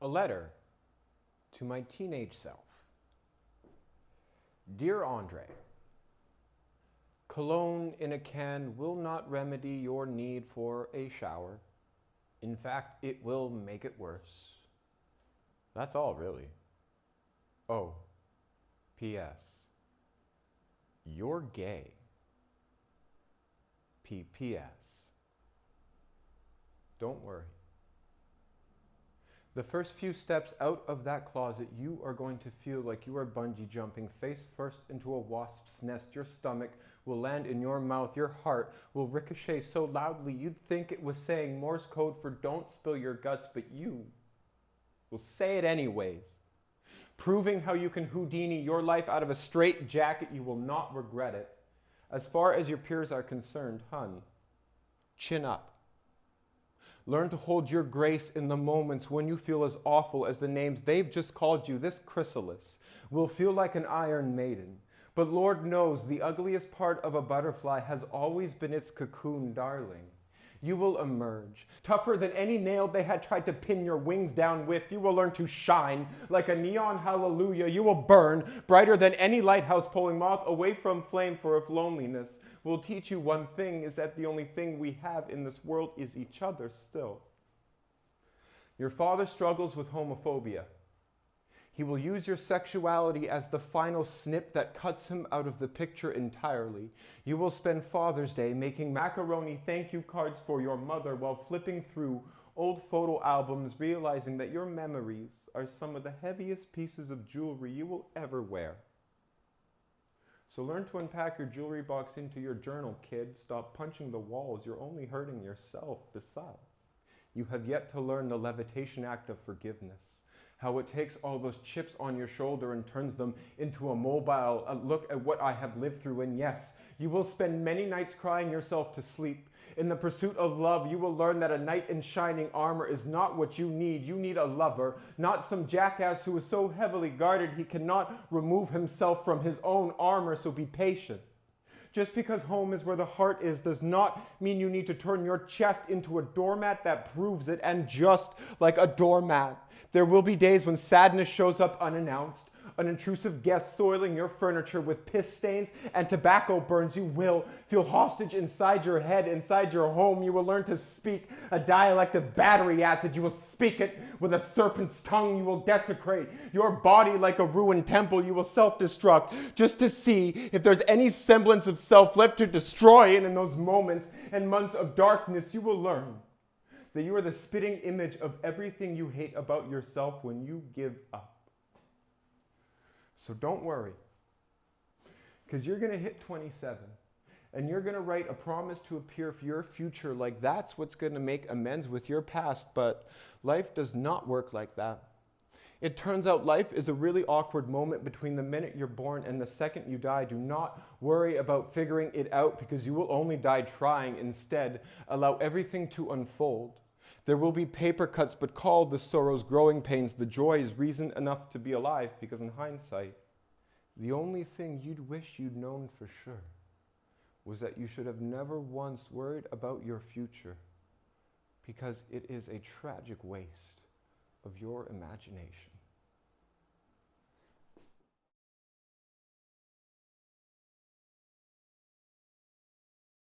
A letter to my teenage self. Dear Andre, cologne in a can will not remedy your need for a shower. In fact, it will make it worse. That's all, really. Oh, P.S. You're gay. P.P.S. Don't worry. The first few steps out of that closet, you are going to feel like you are bungee jumping face first into a wasp's nest. Your stomach will land in your mouth. Your heart will ricochet so loudly you'd think it was saying Morse code for don't spill your guts, but you will say it anyways. Proving how you can Houdini your life out of a straight jacket, you will not regret it. As far as your peers are concerned, hun, chin up. Learn to hold your grace in the moments when you feel as awful as the names they've just called you. This chrysalis will feel like an iron maiden. But Lord knows the ugliest part of a butterfly has always been its cocoon, darling. You will emerge, tougher than any nail they had tried to pin your wings down with. You will learn to shine like a neon hallelujah. You will burn brighter than any lighthouse pulling moth away from flame, for if loneliness will teach you one thing, is that the only thing we have in this world is each other still. Your father struggles with homophobia. He will use your sexuality as the final snip that cuts him out of the picture entirely. You will spend Father's Day making macaroni thank you cards for your mother while flipping through old photo albums, realizing that your memories are some of the heaviest pieces of jewelry you will ever wear. So learn to unpack your jewelry box into your journal, kid. Stop punching the walls. You're only hurting yourself. Besides, you have yet to learn the levitation act of forgiveness. How it takes all those chips on your shoulder and turns them into a mobile look at what I have lived through. And yes, you will spend many nights crying yourself to sleep. In the pursuit of love, you will learn that a knight in shining armor is not what you need. You need a lover, not some jackass who is so heavily guarded he cannot remove himself from his own armor, so be patient. Just because home is where the heart is does not mean you need to turn your chest into a doormat that proves it. And just like a doormat, there will be days when sadness shows up unannounced, an intrusive guest soiling your furniture with piss stains and tobacco burns. You will feel hostage inside your head, inside your home. You will learn to speak a dialect of battery acid. You will speak it with a serpent's tongue. You will desecrate your body like a ruined temple. You will self-destruct just to see if there's any semblance of self left to destroy. And in those moments and months of darkness, you will learn that you are the spitting image of everything you hate about yourself when you give up. So don't worry, because you're going to hit 27, and you're going to write a promise to appear for your future like that's what's going to make amends with your past, but life does not work like that. It turns out life is a really awkward moment between the minute you're born and the second you die. Do not worry about figuring it out, because you will only die trying. Instead, allow everything to unfold. There will be paper cuts, but call the sorrows growing pains. The joy is reason enough to be alive, because in hindsight, the only thing you'd wish you'd known for sure was that you should have never once worried about your future, because it is a tragic waste of your imagination.